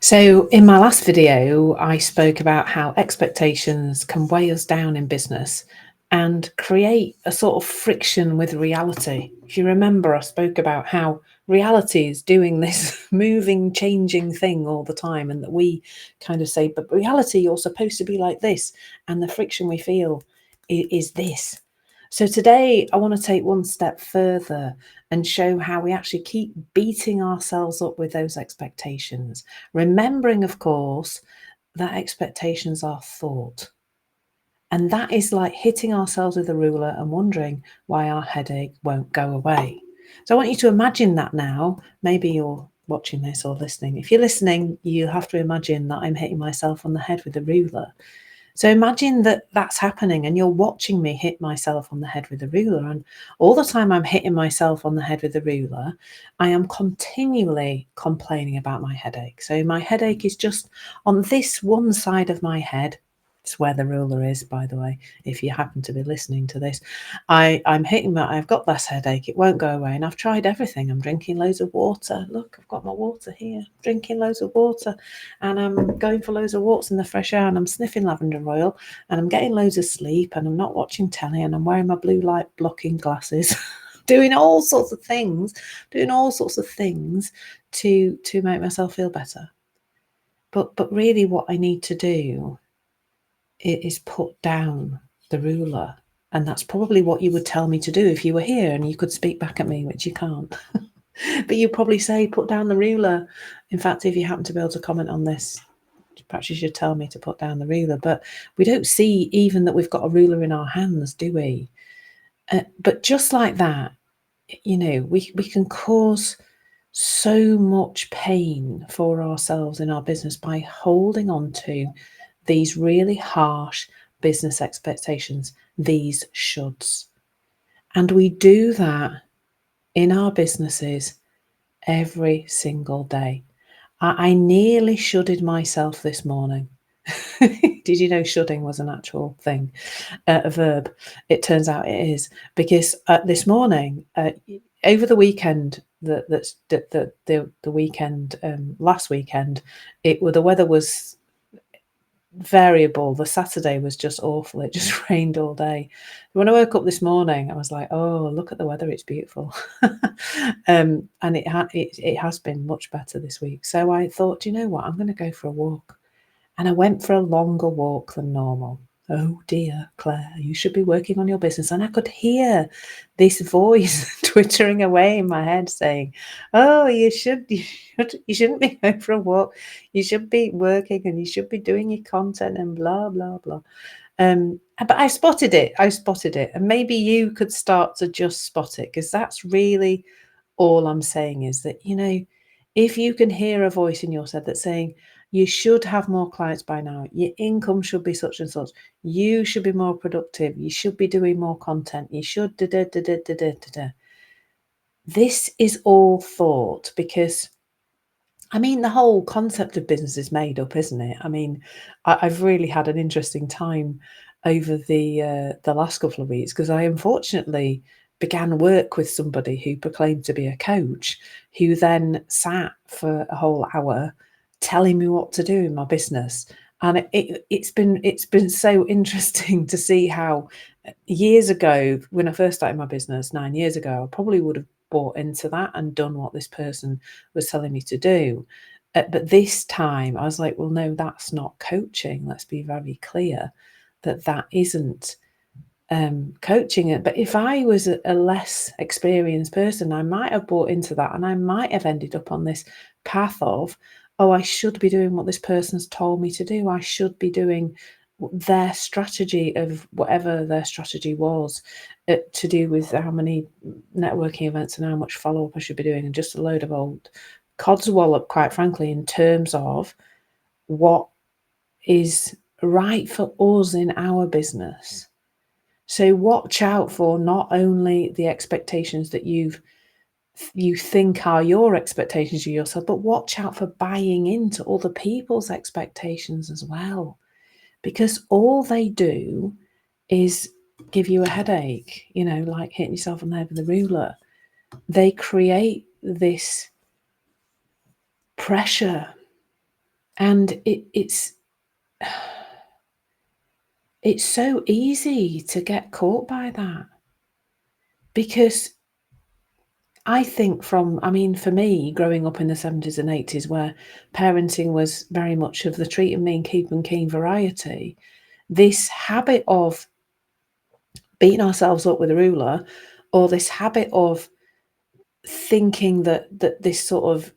So in my last video, I spoke about how expectations can weigh us down in business and create a sort of friction with reality. If you remember, I spoke about how reality is doing this moving, changing thing all the time, and that we kind of say, but reality, you're supposed to be like this, and the friction we feel is this. So today, I want to take one step further and show how we actually keep beating ourselves up with those expectations. Remembering, of course, that expectations are thought. And that is like hitting ourselves with a ruler and wondering why our headache won't go away. So I want you to imagine that now. Maybe you're watching this or listening. If you're listening, you have to imagine that I'm hitting myself on the head with a ruler. So imagine that that's happening and you're watching me hit myself on the head with a ruler. And all the time I'm hitting myself on the head with a ruler, I am continually complaining about my headache. So my headache is just on this one side of my head. It's where the ruler is, by the way, if you happen to be listening to this. I'm hitting that. I've got less headache. It won't go away. And I've tried everything. I'm drinking loads of water. Look, I've got my water here. Drinking loads of water. And I'm going for loads of walks in the fresh air. And I'm sniffing lavender oil. And I'm getting loads of sleep. And I'm not watching telly. And I'm wearing my blue light blocking glasses. Doing all sorts of things. To make myself feel better. But really what I need to do is put down the ruler. And that's probably what you would tell me to do if you were here and you could speak back at me, which you can't. But you probably say, put down the ruler. In fact, if you happen to be able to comment on this, perhaps you should tell me to put down the ruler. But we don't see even that we've got a ruler in our hands, do we? But just like that, we can cause so much pain for ourselves in our business by holding on to these really harsh business expectations, these shoulds. And we do that in our businesses every single day. I nearly shoulded myself this morning. Did you know shoulding was an actual thing, a verb? It turns out it is, because this morning, over the weekend, the weekend last weekend, the weather was variable. The Saturday was just awful. It just rained all day. When I woke up this morning, I was like, oh, look at the weather, it's beautiful. And it has been much better this week. So I thought, you know what, I'm going to go for a walk. And I went for a longer walk than normal. Oh dear, Claire, you should be working on your business. And I could hear this voice twittering away in my head saying, oh, you shouldn't be going for a walk. You should be working and you should be doing your content and blah, blah, blah. But I spotted it. And maybe you could start to just spot it, because that's really all I'm saying is that, if you can hear a voice in your head that's saying, you should have more clients by now, your income should be such and such, you should be more productive, you should be doing more content, you should This is all thought, because the whole concept of business is made up, isn't it? I've really had an interesting time over the last couple of weeks, because I unfortunately began work with somebody who proclaimed to be a coach, who then sat for a whole hour telling me what to do in my business. And it's been so interesting to see how years ago, when I first started my business 9 years ago, I probably would have bought into that and done what this person was telling me to do. But this time I was like, well, no, that's not coaching. Let's be very clear that isn't coaching it. But if I was a less experienced person, I might have bought into that, and I might have ended up on this path of, oh, I should be doing what this person's told me to do. I should be doing their strategy of whatever their strategy was, to do with how many networking events and how much follow-up I should be doing, and just a load of old codswallop, quite frankly, in terms of what is right for us in our business. So watch out for not only the expectations that you think are your expectations of yourself, but watch out for buying into other people's expectations as well, because all they do is give you a headache, like hitting yourself on the head with a ruler. They create this pressure And it's so easy to get caught by that, because I think for me, growing up in the 70s and 80s, where parenting was very much of the treat 'em mean, keep 'em keen variety, this habit of beating ourselves up with a ruler, or this habit of thinking that this sort of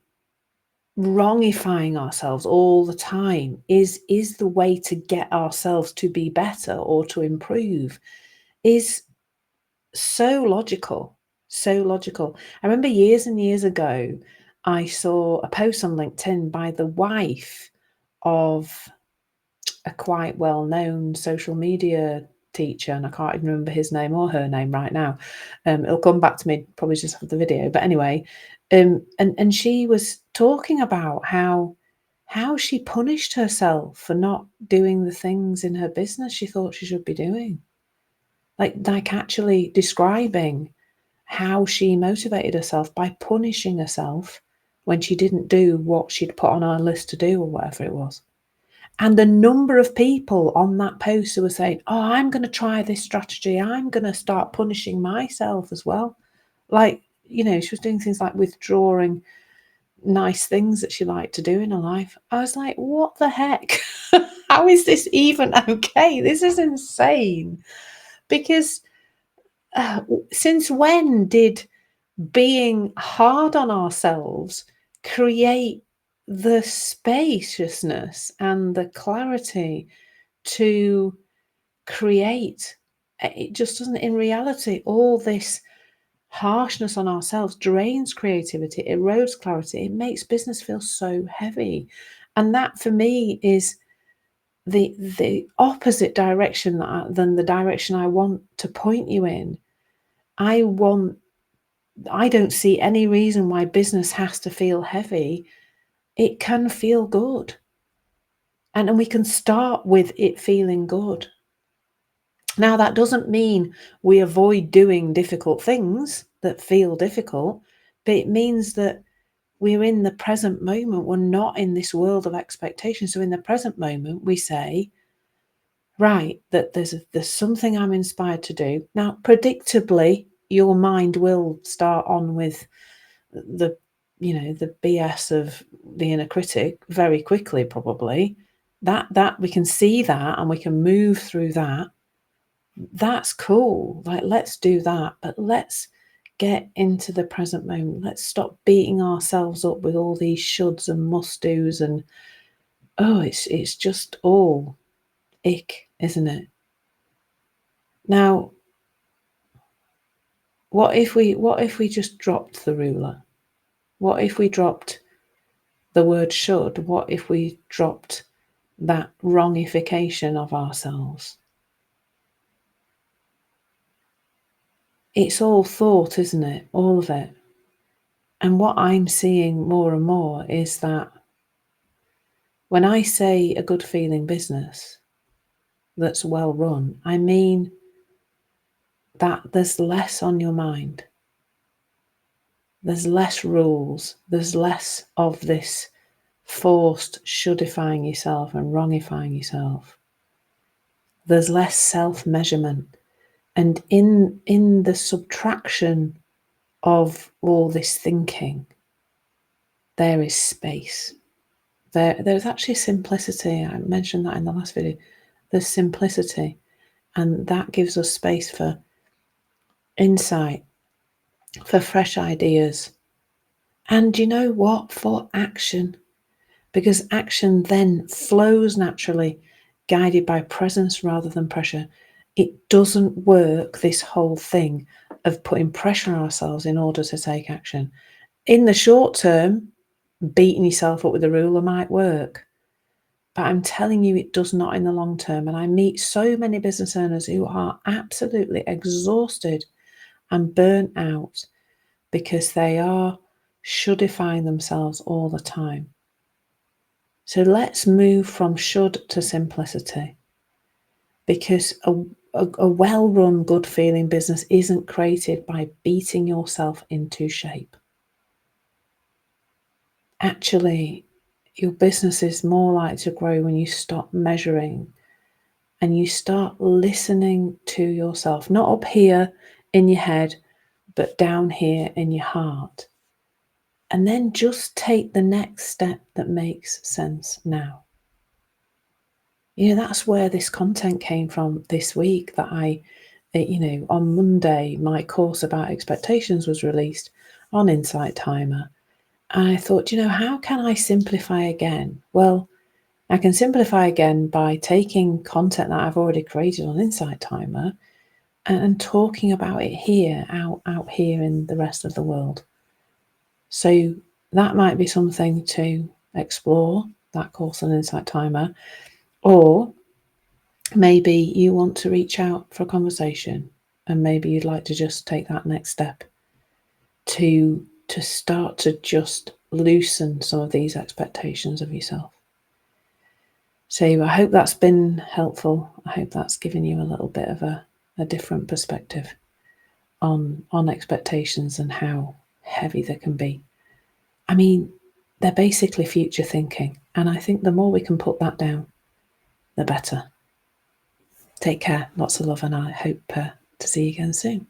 wrongifying ourselves all the time is the way to get ourselves to be better or to improve, is so logical, so logical. I remember years and years ago, I saw a post on LinkedIn by the wife of a quite well-known social media teacher, and I can't even remember his name or her name right now. It'll come back to me probably just after the video. But anyway, and she was talking about how she punished herself for not doing the things in her business she thought she should be doing. Like actually describing how she motivated herself by punishing herself when she didn't do what she'd put on her list to do or whatever it was. And the number of people on that post who were saying, "Oh, I'm going to try this strategy. I'm going to start punishing myself as well." Like, she was doing things like withdrawing nice things that she liked to do in her life. I was like, what the heck? How is this even okay? This is insane. Because since when did being hard on ourselves create the spaciousness and the clarity to create? It just doesn't. In reality, all this harshness on ourselves drains creativity, erodes clarity, it makes business feel so heavy. And that for me is the opposite direction than the direction I want to point you in. I don't see any reason why business has to feel heavy. It can feel good. And we can start with it feeling good. Now, that doesn't mean we avoid doing difficult things that feel difficult, but it means that we're in the present moment. We're not in this world of expectation. So in the present moment, we say, right, that there's something I'm inspired to do. Now, predictably, your mind will start on with the BS of the inner critic very quickly, probably. That we can see that and we can move through that. That's cool. Like, let's do that. But let's get into the present moment. Let's stop beating ourselves up with all these shoulds and must do's, and it's just all ick, isn't it? Now, what if we just dropped the ruler? What if we dropped the word should? What if we dropped that wrongification of ourselves? It's all thought, isn't it? All of it. And what I'm seeing more and more is that when I say a good feeling business that's well run, I mean that there's less on your mind. There's less rules. There's less of this forced shouldifying yourself and wrongifying yourself. There's less self-measurement. And in the subtraction of all this thinking, there is space. There's actually simplicity. I mentioned that in the last video. There's simplicity, and that gives us space for insight, for fresh ideas, and you know what? For action. Because action then flows naturally, guided by presence rather than pressure. It doesn't work, this whole thing of putting pressure on ourselves in order to take action. In the short term, beating yourself up with a ruler might work. But I'm telling you, it does not in the long term. And I meet so many business owners who are absolutely exhausted and burnt out because they are shouldifying themselves all the time. So let's move from should to simplicity, because a well-run, good-feeling business isn't created by beating yourself into shape. Actually, Your business is more likely to grow when you stop measuring and you start listening to yourself, not up here in your head, but down here in your heart. And then just take the next step that makes sense now. That's where this content came from this week, that on Monday, my course about expectations was released on Insight Timer. And I thought, how can I simplify again? Well, I can simplify again by taking content that I've already created on Insight Timer and talking about it here, out here in the rest of the world. So that might be something to explore, that course on Insight Timer. Or maybe you want to reach out for a conversation, and maybe you'd like to just take that next step to start to just loosen some of these expectations of yourself. So I hope that's been helpful. I hope that's given you a little bit of a different perspective on expectations and how heavy they can be. I mean, they're basically future thinking. And I think the more we can put that down, the better. Take care. Lots of love, and I hope to see you again soon.